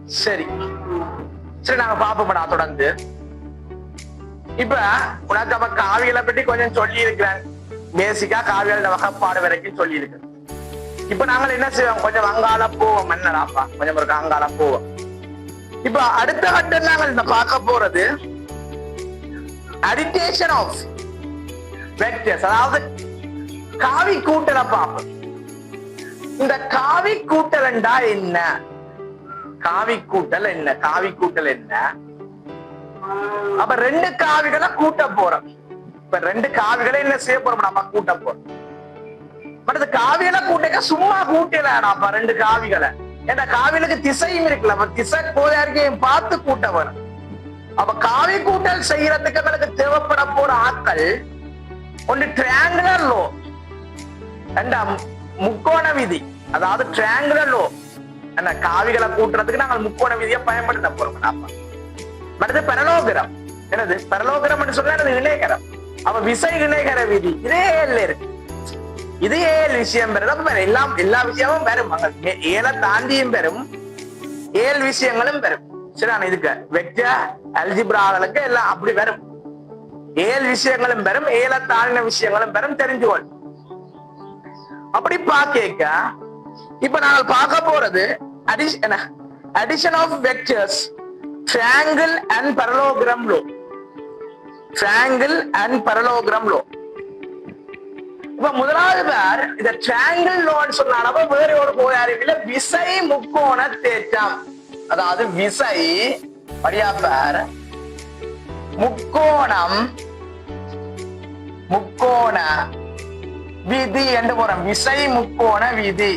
சரி சரி, நாங்க பாப்போம்டா தொடர்ந்து. இப்ப உனக்கு அப்ப காவியலை பற்றி கொஞ்சம் சொல்லி இருக்கிறேன். பேசிக்கா காவியல் வகைப்பாடு வரைக்கும் சொல்லி இருக்கு. இப்ப நாங்கள் என்ன செய்வோம், கொஞ்சம் அங்கால போவோம். என்னடாப்பா கொஞ்சம் ஒரு அங்கால போவோம். இப்ப அடுத்த கட்டம் நாங்கள் இந்த பார்க்க போறது அடிட்டேஷன் ஆஃப் வெக்டர்ஸ், அதாவது காவி கூட்டலை பார்ப்போம். இந்த காவி கூட்டல் என்றா என்ன? காவி கூட்டல் என்ன? காவி கூட்டல் என்ன? அப்ப ரெண்டு காவிகளை கூட்ட போறோம். இப்ப ரெண்டு காவிகளை என்ன செய்ய போறோம், நம்ம கூட்ட போறோம். பட் காவிகளை கூட்ட சும்மா கூட்டலப்பா ரெண்டு காவிகளை. ஏன்னா காவிகளுக்கு திசையும் இருக்குல்ல, அப்ப திசை கோயாரிக்கையும் பார்த்து கூட்ட வரும். அப்ப காவி கூட்டல் செய்யறதுக்கு எங்களுக்கு தேவைப்பட போற ஆட்கள் ஒன்று ட்ரையாங்குலர் லோ, ரெண்டாம் முக்கோண விதி. அதாவது ட்ரையாங்குலர் லோ என்ன காவிகளை கூட்டுறதுக்கு நாங்கள் முக்கோண விதியை பயன்படுத்த போறோம். அடுத்து பரலோகரம். என்னது பரலோகரம் சொன்னா எனது இணைகரம். அப்ப விசை இணைகர விதி இதே ஏழு இருக்கு. இது ஏழு விஷயம் பெறும். எல்லாம் எல்லா விஷயமும் பெறும். ஏழை தாண்டியும் பெறும், ஏழு விஷயங்களும் பெறும். சரியான இதுக்கு வெக்டர் அல்ஜிப்ராக்களுக்கு எல்லாம் அப்படி வரும். ஏழு விஷயங்களும் பெறும், ஏழை தாண்டின விஷயங்களும் பெறும். தெரிஞ்சுக்கொள். அப்படி பாக்க இப்ப நாங்கள் பார்க்க போறது addition of vectors, triangle and parallelogram law. triangle and parallelogram law. இப்ப முதலாவது பேர் இந்த triangle law சொன்னால வேற ஒரு போயாரில விசை முக்கோண தேற்றம். அதாவது விசை படியா பேர் முக்கோணம் முக்கோண விதி என்று போறோம். விசை முக்கோண விதி.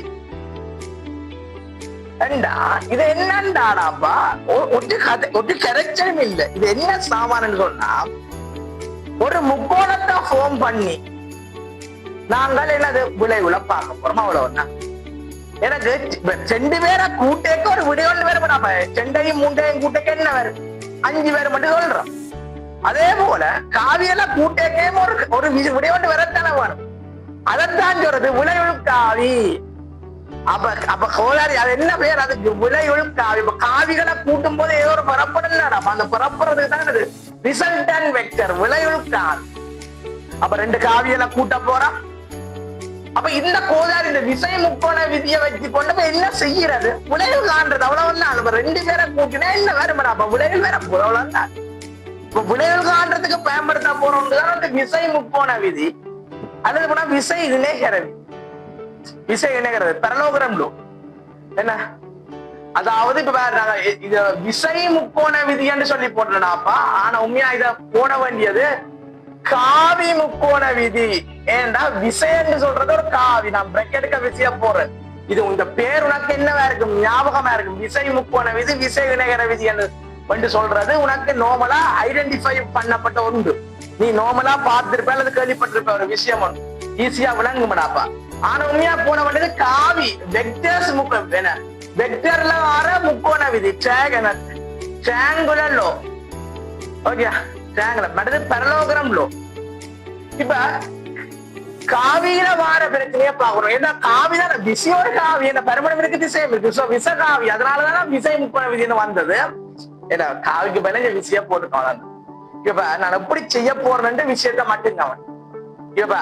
இது என்னண்டாடாப்பா ஒரு கரெக்ஷனும் இல்ல. இது என்ன சாமான்னு சொன்னா, ஒரு முக்கோணத்தை ஃபார்ம் பண்ணி நாங்கள் என்னது விளைவுல பார்க்க போறோம். அவ்வளவுதான். எனக்கு ரெண்டு பேரை கூட்டேக்க ஒரு விடை ஒன்று வேறுபடாப்ப செண்டையும் மூண்டையும் கூட்டேக்க என்ன வரும், 5 பேர் மட்டும் சொல்றோம். அதே போல காவியல கூட்டேக்கே ஒரு விடை ஒன்று வரத்தானே வரும். அதைத்தான் சொல்றது விளைவு காவி. அப்ப கோளாரி அது என்ன பேர், அதுக்கு விளைவு காவி. காவிகளை கூட்டும் போது ஏதோ ஒரு பரப்படா, அந்த பரப்புறதுக்கு தான் ரிசல்டன் வெக்டர் விளைவு காவி. அப்ப ரெண்டு காவியலை கூட்ட போறோம். அப்ப இந்த கோளாரி இந்த விசை முக்கோண விதியை வச்சு கொண்டு என்ன செய்யறது, விளைவு காண்றது. அவ்வளவுதான். நம்ம ரெண்டு பேரை கூட்டினா என்ன வேறுபடா, அப்ப விளைவு வேற அவ்வளவுதான். இப்ப விளைவு காண்றதுக்கு பயன்படுத்த போறோம் அந்த விசை முக்கோண விதி, அல்லது போனா விசை இணைகர விதி. விசை இணைகிறது பரலோகரம் லோ. என்ன அதாவது இப்ப இத விசை முக்கோண விதி என்று சொல்லி போட்டேனாப்பா. ஆனா உண்மையா இத போட வேண்டியது காவி முக்கோண விதி. ஏண்டா விசை என்று சொல்றது ஒரு காவி. நான் பிரக்கெட்டுக்க விசைய போறேன். இது இந்த பேர் உனக்கு என்னவா இருக்கும், ஞாபகமா இருக்கும். விசை முக்கோண விதி, விசை இணைகர விதி என்று சொல்றது உனக்கு நார்மலா ஐடென்டிஃபை பண்ணப்பட்ட ஒன்று. நீ நார்மலா பார்த்திருப்ப அல்லது கேள்விப்பட்டிருப்ப ஒரு விஷயம் ஒன்று ஈஸியா விளங்குமாடாப்பா. ஆனா உண்மையா போன வேண்டியது காவி வெக்டர்ஸ் முக்கோண வெக்டர்ல வர முக்கோண விதி ட்ரையாங்குலர் லோ. ஓகே, ட்ரையாங்குலர் மற்றது பரலோகரம் லோ. இப்ப காவியில வார பிரச்சனையே பாக்கணும். ஏன்னா காவிதான் விசையோட காவி, என்ன பரமணம் இருக்கு, திசையும் இருக்கு. சோ விச காவி. அதனாலதான் விசை முக்கோண விதின்னு வந்தது. ஏன்னா காவிக்கு பதில விசைய போட்டுக்கோங்க. இப்ப நான் எப்படி செய்ய போறேன்னு விஷயத்த மட்டும்தான். இப்ப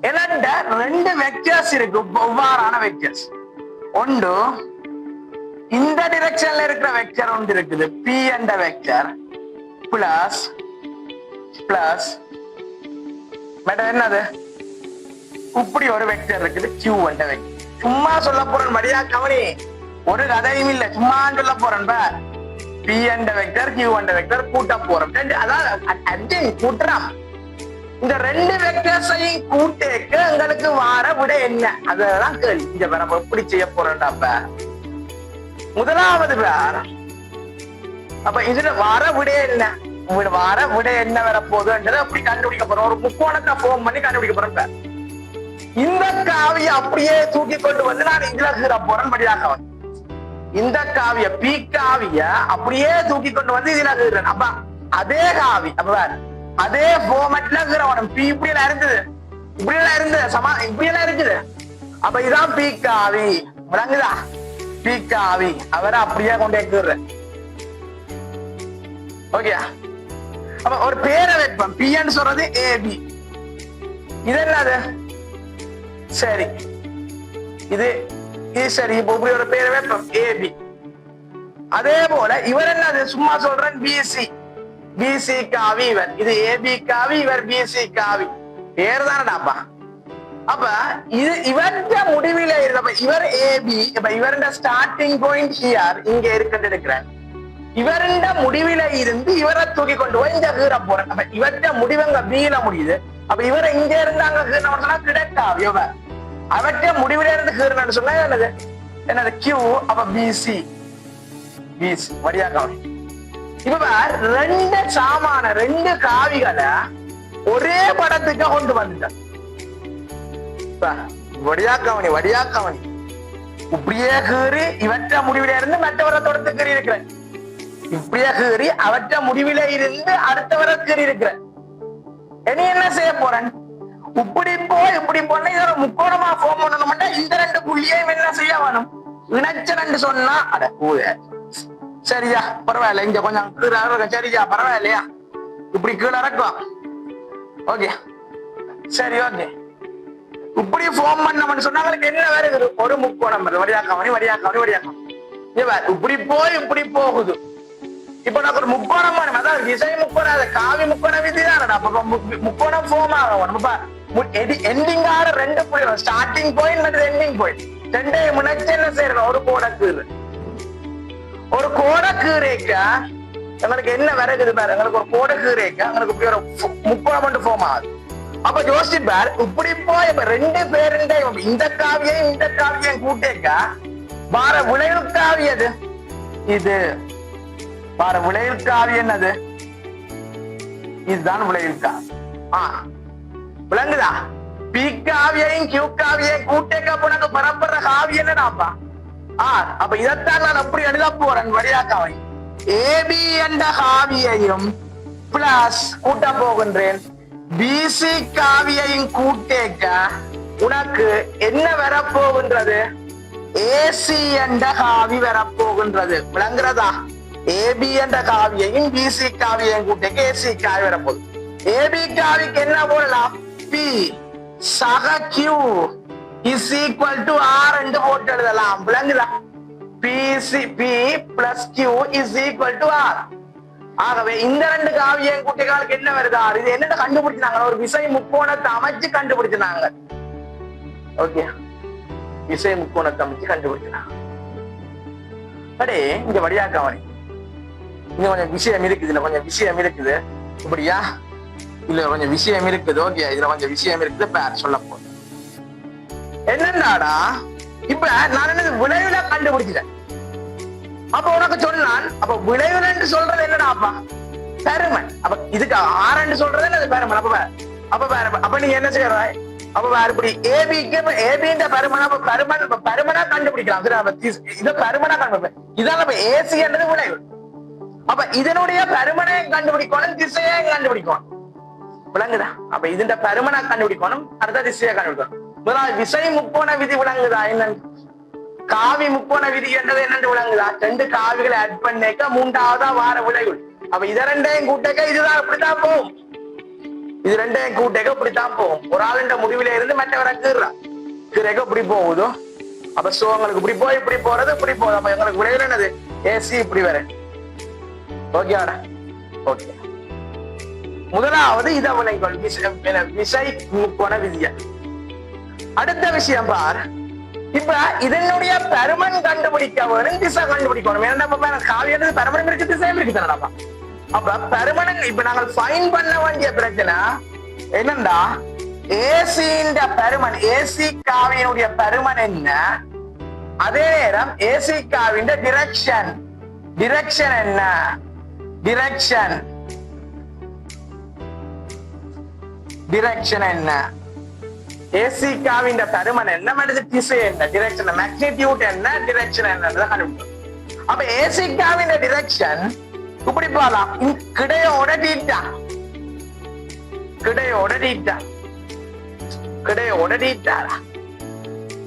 என்னண்ட ரெண்டு வெக்டர்ஸ் இருக்கு, ஒவ்வாறான வெக்டர்ஸ். ஒன்று இந்த டிரெக்ஷன்ல இருக்கிற வெக்டர் ஒன்று இருக்குது, பி என்ற வெக்டர் பிளஸ் பிளஸ் என்னது இப்படி ஒரு வெக்டர் இருக்குது, கியூ என்ற வெக்டர். சும்மா சொல்ல போறேன் மரியா கவனி, ஒரு கதையும் இல்ல, சும்மா சொல்ல போறேன். பி என்ற வெக்டர் கியூ என்ற வெக்டர் கூட்ட போறோம். அதாவது கூட்டுறான். இந்த ரெண்டு வெக்டர்ஸையும் கூட்டேக்க எங்களுக்கு வார விட என்ன, அதெல்லாம் கேள்வி. இங்க நம்ம எப்படி செய்ய போறோம்டாப்ப முதலாவது பேர். அப்ப இதுல வார விட என்ன, வார விட என்ன வர போகுதுன்றது அப்படி கண்டுபிடிக்க போறோம். ஒரு முக்கோணத்தை ஃபார்ம் பண்ணி கண்டுபிடிக்க போறோம். இந்த காவியை அப்படியே தூக்கி கொண்டு வந்து நான் இதுல கீற போறேன் படியாக்க. இந்த காவிய பி காவிய அப்படியே தூக்கி கொண்டு வந்து இதுல கீறேன். அப்ப அதே காவி அப்ப அதே ஃபார்மட்ல இருக்கிறவன் பி இப்படி எல்லாம் இருந்தது, இப்படி எல்லாம் இருந்தது, இப்படி எல்லாம் இருக்குது. அப்ப இதான் பி காவி. விளங்குதா? பிகாவி அவரை அப்படியே கொண்டே கீறேன். ஓகே, அப்ப ஒரு பேரை வைப்போம். பின்னு சொல்றது ஏபி. இது என்னது? சரி, இது சரி. இப்ப இப்படி ஒரு பேரை வைப்போம் ஏபி. அதே போல இவர் என்னது? சும்மா சொல்றேன் பிசி. பிசி காவி இவர். இது ஏபி காவி, இவர் பிசி காவி. பேர் தானடாப்பா. அப்ப இது இவர்ட முடிவில இருக்க இவர் ஏபி. இப்ப இவருடைய ஸ்டார்டிங் பாயிண்ட் ஹியர் இங்க இருக்குன்னு எடுக்கிறேன். இவருட முடிவில இருந்து இவரை தூக்கி கொண்டு போய் இங்க கீற போறேன். அப்ப இவர்ட முடிவங்க பீல முடியுது. அப்ப இவரை இங்க இருந்தாங்க கீறினா கிடைக்காது. இவர் அவர்ட முடிவில இருந்து கீறினு சொன்னா என்னது? என்னது? கியூ. அப்ப பிசி. பிசி வடியா காவி. இப்ப ரெண்டு சாமான ரெண்டு காவிகளை ஒரே படத்துக்கு கொண்டு வந்துட்டான். வடியாக்கவனி வடியாக்கவனி இப்படியே கீறி இவற்ற முடிவில இருந்து மற்றவரை தொடர்ந்து கீறி இருக்கிறேன். இப்படியே கீறி அவற்ற முடிவில இருந்து அடுத்தவரை கீறி இருக்கிறேன். இனி என்ன செய்ய போறேன்? இப்படி போன இதோட முக்கோணமா ஃபார்ம் பண்ணணும். இந்த ரெண்டு புள்ளியையும் என்ன செய்ய வேணும்? இணைச்சன்னு சொன்னா அட சரியா பரவாயில்ல. இங்க கொஞ்சம் கீழே சரியா பரவாயில்லையா? இப்படி கீழே இறக்கும். ஓகே சரி. ஓகே, இப்படி ஃபார்ம் பண்ண சொன்னாங்களுக்கு என்ன வருது? ஒரு முக்கோணம் வருது. வடியாக்கவனி வடியாக்கவனி வடியாக்கவனி. இப்படி போய் இப்படி போகுது. இப்ப எனக்கு ஒரு முக்கோணம் வேணும். அதாவது விசை முக்கோணம், அது காவி முக்கோண விதி தானடா. முக்கோணம் ஃபார்ம் ஆகும். எண்டிங் ஆற ரெண்டு புள்ளி, ஸ்டார்டிங் பாயிண்ட் எண்டிங் பாயிண்ட் ரெண்டையும் முனைச்சு என்ன செய்யணும்? ஒரு கோடக்கீறு. ஒரு கோடக்கீரைக்க எங்களுக்கு என்ன வருது பாரு. எங்களுக்கு ஒரு கோடக்கீரைக்க எங்களுக்கு இப்படி ஒரு முக்கோணம் மட்டும் ஃபார்ம் ஆகுது. அப்ப யோசிப்பார், இப்படி போய் ரெண்டு பேருண்ட இந்த காவியையும் இந்த காவியம் கூட்டேக்க வார விளைவு காவியது இது. வார விளைவு காவி என்னது? இதுதான் விளைவு காவி. விளங்குதா? பி காவியையும் கியூ காவியையும் கூட்டேக்க உனக்கு பரம்பர காவி என்னடாப்பா? அப்ப இதைத்தான் நான் அப்படி எழுத போறேன். வடியா காவி ஏபி என்ற காவியையும் பிளஸ் கூட்ட போகின்றேன். பிசி காவியையும் கூட்டேக்க உனக்கு என்ன வரப்போகின்றது? ஏசி என்ற காவி வரப்போகின்றது. விளங்குறதா? ஏபி என்ற காவியையும் பிசி காவியையும் கூட்டேக்க ஏசி காவி வரப்போகுது. ஏபி காவிக்கு என்ன போடலாம்? பி சக Q is equal to R என்று போட்டு எழுதலாம். விளங்குதா? பிசி P plus Q is equal to R. ஆகவே இந்த ரெண்டு காவியம் கூட்டிகளுக்கு என்ன வருதா? இது என்ன கண்டுபிடிச்சாங்க? ஒரு விசை முக்கோணத்தை அமைச்சு கண்டுபிடிச்சாங்க. ஓகே, விசை முக்கோணத்தை அமைச்சு கண்டுபிடிச்சாங்க. அடே இங்க வடியா கவனி. இங்க கொஞ்சம் விஷயம் இருக்குது. இதுல கொஞ்சம் விஷயம் இருக்குது. இப்படியா? இல்ல கொஞ்சம் விஷயம் இருக்குது. ஓகே, இதுல கொஞ்சம் விஷயம் இருக்குது. பேர் சொல்ல போறேன். என்னடாடா இப்ப நான் என்ன விளைவுல கண்டுபிடிச்சிட்டேன். அப்ப உனக்கு சொன்னான். அப்ப விளைவுன்னு சொல்றது என்னடாப்பா? பெருமன். அப்ப இதுக்கு ஆரண்டு சொல்றது என்னது? பெருமன். அப்ப நீ என்ன செய்யற? அப்ப இப்படி ஏபிக்கு ஏபின்ற பெருமன். அப்ப பெருமனா கண்டுபிடிக்கலாம். இத பெருமனா கண்டுபிடிப்பேன். இதான் அப்ப ஏசி என்றது விளைவு. அப்ப இதனுடைய பெருமனையும் கண்டுபிடிக்கணும், திசையையும் கண்டுபிடிக்கணும். விளங்குதா? அப்ப இதுன்ற பெருமனா கண்டுபிடிக்கணும், அடுத்த திசையை கண்டுபிடிக்கணும். முதலாவது விசை முக்கோண விதி விளங்குதா? என்னன்னு காவி முக்கோண விதி என்றது என்னன்னு விளங்குதா? ரெண்டு காவிகளை ஆட் பண்ணேக்க மூன்றாவதா வார விளைவு. அப்ப இத ரெண்டையும் கூட்டேக்க இதுதான் இப்படித்தான் போகும். இது ரெண்டையும் கூட்டேக்க இப்படித்தான் போகும். ஒரு ஆளுண்ட முடிவில இருந்து மற்றவரை கீறேக்க இப்படி போகுதோ. அப்ப சோ உங்களுக்கு இப்படி போய் இப்படி போறது இப்படி போகுது. அப்ப எங்களுக்கு விளைவு என்னது? ஏசி இப்படி வர. ஓகேடா? ஓகே, முதலாவது இத விளைவுகள் விசை முக்கோண விதிய. அடுத்த விஷயம் பார். இப்ப இதனுடைய பெருமன் கண்டுபிடிக்க வேணும், திசை கண்டுபிடிக்கணும். ஏன்னா காவியது பெருமனும் இருக்கு, திசையும் இருக்கு தானப்பா. அப்ப பெருமன் இப்ப நாங்கள் ஃபைன் பண்ண வேண்டிய பிரச்சனை என்னண்டா? ஏசியின் பெருமன், ஏசி காவியினுடைய பெருமன் என்ன? அதே நேரம் ஏசி காவின் டிரெக்ஷன், டிரெக்ஷன் என்ன? டிரெக்ஷன் டிரெக்ஷன் என்ன? ஏசி காவின் பெருமன் என்ன? திசை என்ன? டிரெக்ஷன். மேக்னிடியூட் என்ன? டிரெக்ஷன் என்ன கண்டுபிடிக்கும். அப்ப ஏசி காவின் டிரெக்ஷன் இப்படி போலாம். கிடையோட டீட்டா, கிடையோட டீட்டா, கிடையோட டீட்டா.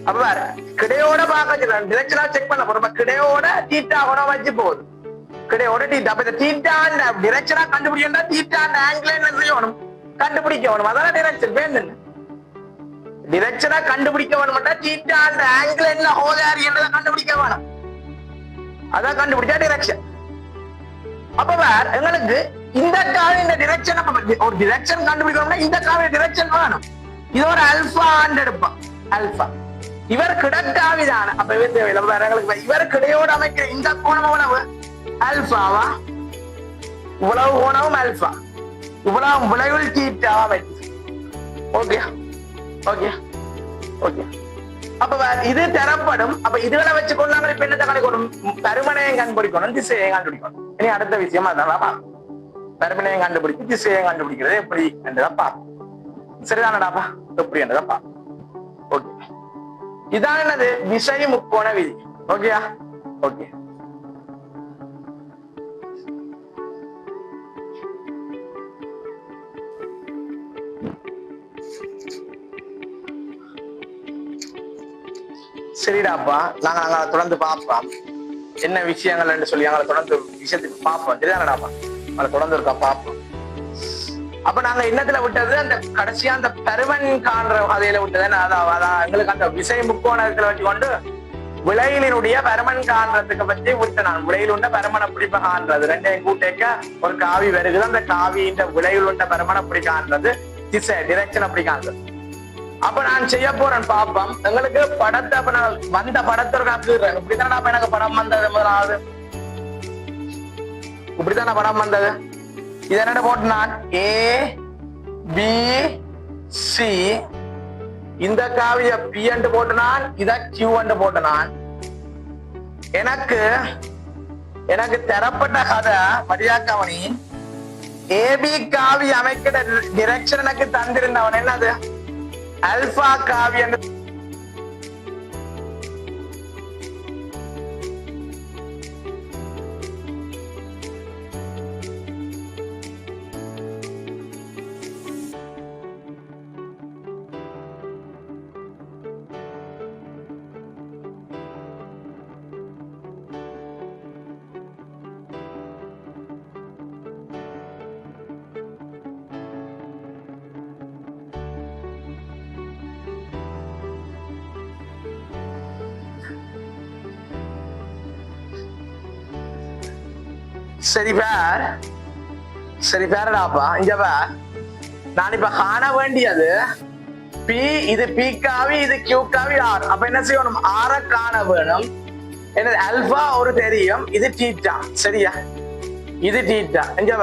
அப்ப வேற கிடையோட பார்க்க டிரெக்ஷனா செக் பண்ண போறோம். கிடையோட தீட்டா கூட வச்சு போகுது. கிடையோட தீட்டா. அப்ப இந்த தீட்டா டிரெக்ஷனா கண்டுபிடிக்கா தீட்டா ஆங்கிள் என்ன செய்யணும் கண்டுபிடிக்க வேணும். அதான டிரெக்ஷன் வேணும். டிரெக்ஷனா கண்டுபிடிக்க வேணும். தீட்டா ஆங்கிள் என்ன ஹோதாரி என்றதை கண்டுபிடிக்க வேணும். அதான் கண்டுபிடிச்சா டிரெக்ஷன். அப்ப வேற எங்களுக்கு இந்த காவி இந்த டிரெக்ஷன் ஒரு டிரெக்ஷன் கண்டுபிடிக்கணும்னா இந்த காவி டிரெக்ஷன் வேணும். இது ஒரு அல்பா ஆண்டு எடுப்பான். அல்பா இவர் கிடக்காவிதான. அப்ப இவர் கிடையோடு அமைக்கிற இந்த கோணம் எவ்வளவு அல்பாவா, இவ்வளவு கோணமும் அல்பா, இவ்வளவு விளைவில் தீட்டாவா அமைச்சு. Okay okay okay. அப்ப இது தரப்படும். அப்ப இதுகளை வச்சு கொண்டாங்க. இப்ப என்ன கண்டுபிடிக்கணும்? பருமனையும் கண்டுபிடிக்கணும், திசையையும் கண்டுபிடிக்கணும். இனி அடுத்த விஷயமா அதான் பருமனையும் கண்டுபிடிச்சு திசையையும் கண்டுபிடிக்கிறது எப்படி என்றதான் பார்ப்போம். சரிதானடாப்பா? எப்படி என்றதான் பார்ப்போம். ஓகே, இதான் என்னது விசை முக்கோண விதி. ஓகேயா? ஓகே. சரிடாப்பா, நாங்க அங்க தொடர்ந்து பார்ப்போம் என்ன விஷயங்கள் சொல்லி அங்க தொடர்ந்து விஷயத்துக்கு பார்ப்போம். சரிதானடாப்பா? அங்க தொடர்ந்து இருக்கா பார்ப்போம். அப்ப நாங்க என்னத்துல விட்டது? அந்த கடைசியா அந்த பருமன் காண்ற கதையில விட்டது. அதான் எங்களுக்கு அந்த விசை முக்கோணத்துல வச்சு கொண்டு விளையினுடைய பருமன் காண்றதுக்கு பற்றி விட்டு நான் விளையில் உண்ட பருமனை பிடிப்ப காண்றது ரெண்டையும் கூட்டேக்க ஒரு காவி வருகுது. அந்த காவியின் விளையில் உண்ட பருமனை அப்படி காண்றது திசை டிரெக்ஷன் அப்படி காண்றது. அப்ப நான் செய்ய போறேன் பாப்பம். எங்களுக்கு படத்தை அப்ப நான் வந்த படத்தை காப்பிடுறேன். இப்படித்தானே அப்ப எனக்கு படம் வந்தது முதலாவது. இப்படித்தானே படம் வந்தது. இது என்ன போட்டு நான் ஏ பி சி, இந்த காவிய பி என்று போட்டு நான் இத கியூ என்று போட்டு நான் எனக்கு தரப்பட்ட கதை மரியாக்கவனி ஏபி காவி அமைக்கிற டிரெக்ஷன் எனக்கு தந்திருந்தவன் என்னது அல்பா காவி என்று. சரி பேரடாப்பா, இங்க நான் இப்ப காண வேண்டியது பி, இது பி காவி, இது கியூ காவி, ஆர். அப்ப என்ன செய்யணும்? ஆர காண வேணும். என்னது அல்பா ஒரு தெரியும், இது தீட்டா. சரியா? இது தீட்டா. இங்க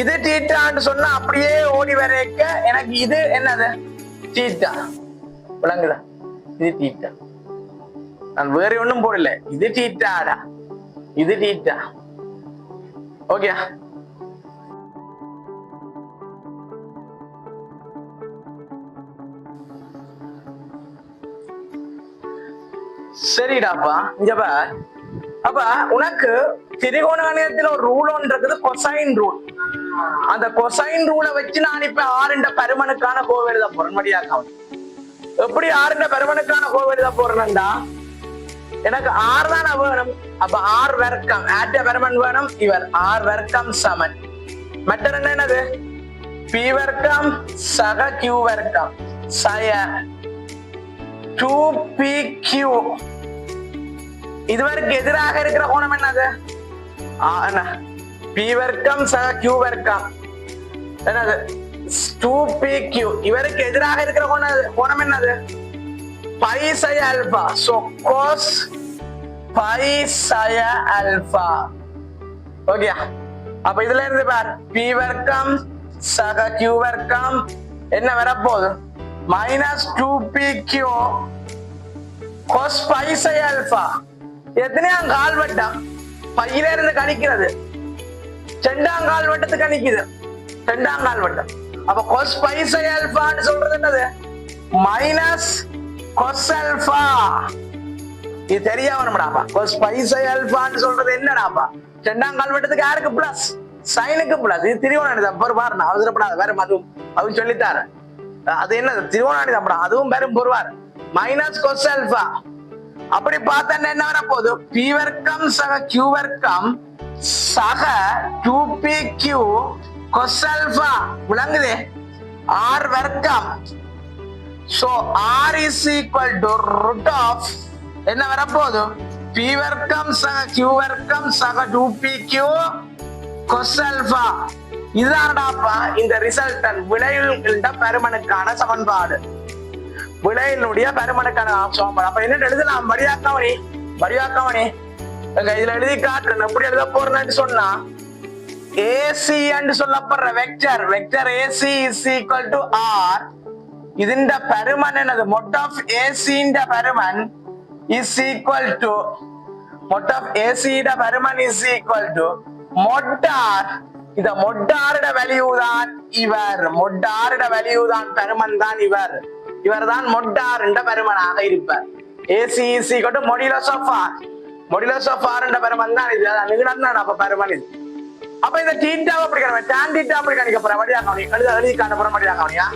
இது தீட்டான்னு சொன்னா அப்படியே ஓடி வரைக்க எனக்கு இது என்னது தீட்டா. விளங்குதா? இது தீட்டா. நான் வேற ஒண்ணும் போடல. இது தீட்டாடா, இது தீட்டா. ஓகே. சரிடாப்பா, இங்க அப்ப உனக்கு திரிகோண கணிதத்துல ஒரு ரூல் ஒன்று இருக்குது, கொசைன் ரூல். அந்த கொசைன் ரூலை வச்சு நான் இப்ப ஆறுண்ட பருமனுக்கான கோவை எழுத போறேன். மடியாக்கம் எப்படி ஆறுண்ட பருமனுக்கான கோவை எழுத போறேன்டா, எனக்கு ஆறு தானே வேணும். அப்ப ஆர் வர்க்கம் ஆட்ட பருமன் வேணும். இவர் ஆர் வர்க்கம் சமன் மற்ற என்னது பி வர்க்கம் சக கியூ வர்க்கம் சய 2pq. இதுவரைக்கு எதிராக இருக்கிற கோணம் என்னது? பி வர்க்கம் சக கியூ வர்க்கம் என்னது 2pq. இவருக்கு எதிராக இருக்கிற கோணம் என்னது? பை சய அல்பா. சோ கோஸ் பை சய அல்பா. ஓகே. அப்ப இதுல இருந்து பார், பி வர்க்கம் சக கியூ வர்க்கம் என்ன வரப்போகுது? -2pq cos பை சை அல்பா. எத்தனையாம் கால் வட்டம்? பையில இருந்து கணிக்கிறது ரெண்டாம் கால் வட்டத்துக்கு கணிக்குது. ரெண்டாம் கால் வட்டம். அப்ப cos பை சை அல்பான்னு சொல்றது என்னது? -cos alpha. இது தெரியாமடாப்பா. cos பை சை அல்பான்னு சொல்றது என்னடாப்பா? ரெண்டாம் கால் வட்டத்துக்கு யாருக்கு பிளஸ்? சைனுக்கு பிளஸ். இது திரிகோணம் பாருங்க, அவசரப்படாத. வேற அதுவும் சொல்லித்தாரு. அது என்ன திரிகோணாணி தம்படா, அதுவும் பெரும் பொருவார். Minus கொஸ் alpha. அப்படி பார்த்தா என்ன வர போகுது? பி வர்க்கம் சக கியூ வர்க்கம் சக 2pq கொஸ் ஆல்பா. விளங்குதே? ஆர் வர்க்கம். So R is equal to root of என்ன வர போகுது? பி வர்க்கம் சக கியூ வர்க்கம் சக 2pq கொஸ் ஆல்பா. இதுதான்டாப்பா இந்த ரிசல்டன் விளைவுகள பெருமனுக்கான சமன்பாடு. விளையினுடைய பெருமனுக்கான சமன்பாடு. அப்ப என்ன எழுதலாம்? வடிவாக்கவனி இதுல எழுதி காட்டுறேன். எப்படி எழுத போறேன்னு சொன்னா ஏசி என்று சொல்லப்படுற vector AC is equal to R. ഇതിന്റെ പരുമൻ എന്നത് മൊട്ട് ഓഫ് എസിന്റെ പരുമൻ is equal to mod of എസിയുടെ പരുമൻ ഇസ് ഈക്വൽ ടു മൊട്ടാർ. ഇത് മൊട്ടാറുടെ വാല്യൂ താൻ ഇവർ. മൊട്ടാറുടെ വാല്യൂ താൻ പരുമൻ താൻ ഇവർ താൻ മൊട്ടാറിന്റെ പരുമനാக இருப்பார். AC is equal to modulus of R. modulus of R ന്റെ പരുമൻ தான் இது. அது நீளம்தான் அப்ப பருமன் இது. அப்ப இந்த தீட்டாவை அப்படி கணிக்க tan தீட்டா அப்படி கணிக்க போறேன். வடியாக்கவனி எழுதி காட்ட போறேன். வடியாக்கவனியா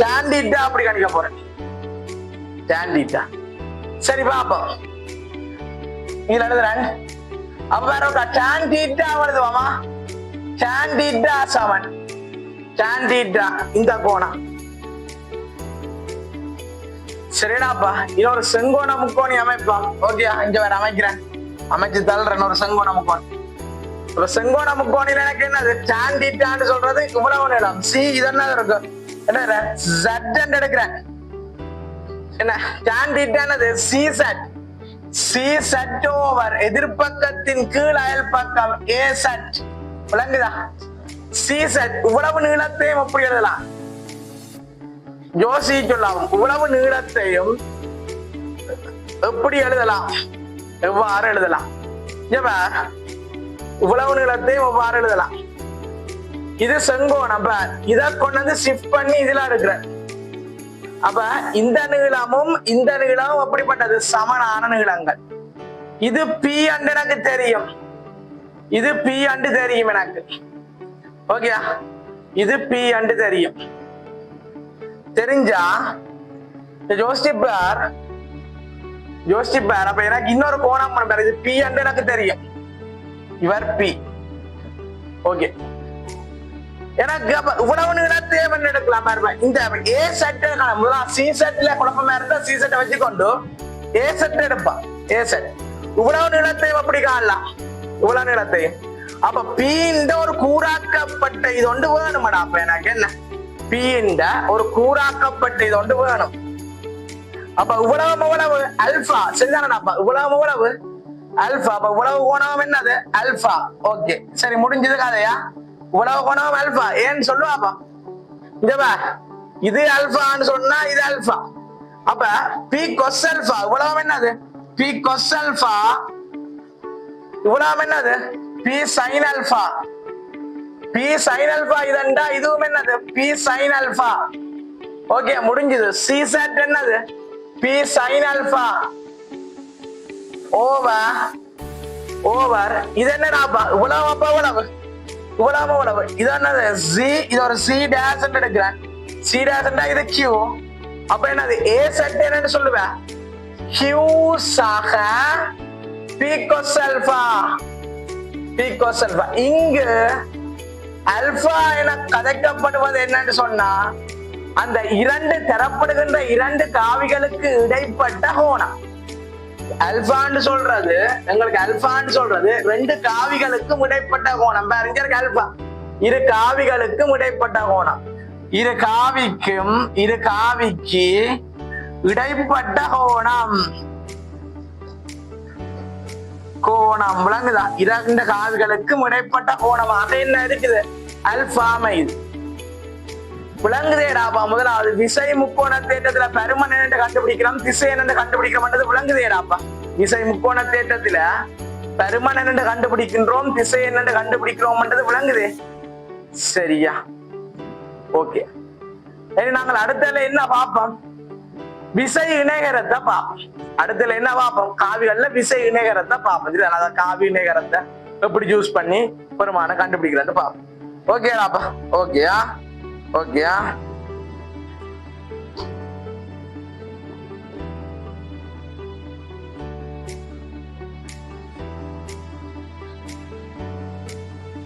tan theta அப்படி கணிக்க போறேன். tan theta சரி பாப்போம். இதுல எழுதுறேன். அப்ப வேற tan theta எழுதுவாமா? tan theta சமன் tan theta இந்த கோணம். சரிடாப்பா. இது ஒரு செங்கோண முக்கோணி அமைப்பா. ஓகே, இங்க வேற அமைக்கிறேன். அமைச்சு தள்ளுறேன் ஒரு செங்கோண முக்கோணி. ஒரு செங்கோண முக்கோணில எனக்கு என்னது? tan theta சொல்றது இவ்வளவு நீளம். சி இது என்ன இருக்கு? என்ன Z எடுக்கிறேன். என்ன tan theta என்னது? CZ ஓவர் எதிர்பக்கத்தின் கீழ் அயல் பக்கம் AZ. விளங்குதா? CZ இவ்வளவு நீளத்தையும் எப்படி எழுதலாம்? யோசிக்கலாம். இவ்வளவு நீளத்தையும் எப்படி எழுதலாம்? எவ்வாறு எழுதலாம்? இவ்வளவு நீளத்தையும் எவ்வாறு எழுதலாம்? இது செங்கோணம். இத கொண்டு ஷிஃப்ட் பண்ணி இதுல இருக்கிற. அப்ப இந்த நீளமும் இந்த நீளமும் அப்படிப்பட்டது சமனான நீளங்கள். இது P அண்டு எனக்கு தெரியும். இது P அண்டு தெரியும் எனக்கு. ஓகே, இது P அண்டு தெரியும். தெரிஞ்சா யோசிப்பார். அப்ப எனக்கு இன்னொரு கோணம் பண்ண. இது P அண்டு எனக்கு தெரியும். இவர் P. ஓகே, எனக்கு இவ்வளவு நீளத்தை எடுக்கலாம். இந்த ஏ செட் முதலாம் சி செட்ல குழப்பமா இருந்தா சி செட்டை வச்சுக்கொண்டு ஏ செட் எடுப்பான். ஏ செட் இவ்வளவு நீளத்தையும் அப்படி காணலாம். இவ்வளவு நீளத்தையும் அப்ப பி இந்த ஒரு கூறாக்கப்பட்ட இது ஒன்று வேணுமாடா. அப்ப எனக்கு என்ன பி இந்த ஒரு கூறாக்கப்பட்ட இது ஒன்று வேணும். அப்ப இவ்வளவு அல்பா. சரிதானப்பா? இவ்வளவு அல்பா. அப்ப இவ்வளவு கோணம் என்னது? அல்பா. ஓகே, சரி முடிஞ்சது கதையா? இவ்வளவு கோணம் அல்பா. ஏன்னு சொல்லுவாப்பா. இது அல்பான்னு சொன்னா இது அல்பா. அப்ப பி கொஸ் அல்பா இவ்வளவு என்னது? பி கொஸ் அல்பா இவ்வளவு என்னது? B sine alpha. B sine alpha இதண்டா இதுவும் என்னது? B sine alpha. ஓகே, முடிஞ்சது. சி செட் என்னது? பி சைன் அல்பா ஓவர் இது என்னடாப்பா? இவ்வளவு அப்பா இவ்வளவு இது என்னது? ஜி. இது ஒரு சி டேஷ் எடுக்கிறேன். சி டேஷ் இது கியூ. அப்ப என்னது? ஏ செட் என்னன்னு சொல்லுவேன்? கியூ சக பி கொஸ் அல்பா. இங்கு அல்பா என கதைக்கப்படுவது என்னன்னு சொன்னா அந்த இரண்டு தரப்படுகின்ற இரண்டு காவிகளுக்கு இடைப்பட்ட கோணம். அல்பான்னு சொல்றது எங்களுக்கு அல்பான்னு சொல்றது ரெண்டு காவிகளுக்கும் இடைப்பட்ட கோணம். பாருங்க, அல்பா இரு காவிகளுக்கும் இடைப்பட்ட கோணம். இரு காவிக்கு இடைப்பட்ட கோணம் விளங்குதா? இரண்டு காவிகளுக்கும் இடைப்பட்ட கோணமாக என்ன இருக்குது? அல்பாமை. விளங்குதேடாப்பா. முதலாவது விசை முக்கோண தேற்றத்துல பருமன் என்ன கண்டுபிடிக்கிறோம், திசை என்ன கண்டுபிடிக்கிறோம். விளங்குதேடாப்பா. விசை முக்கோண தேற்றத்துல பருமன் என்ன கண்டுபிடிக்கின்றோம், திசை என்ன கண்டுபிடிக்கிறோம். விளங்குதே? சரியா? ஓகே, நாங்கள் அடுத்தல என்ன பார்ப்போம்? விசை இணைகரத்தை பார்ப்போம். அடுத்தல என்ன பார்ப்போம்? காவிகள்ல விசை இணைகரத்தை பார்ப்போம். அதான் காவி இணைகரத்தை எப்படி யூஸ் பண்ணி பெருமானம் கண்டுபிடிக்கிறது பார்ப்போம். ஓகேடாப்பா? ஓகேயா?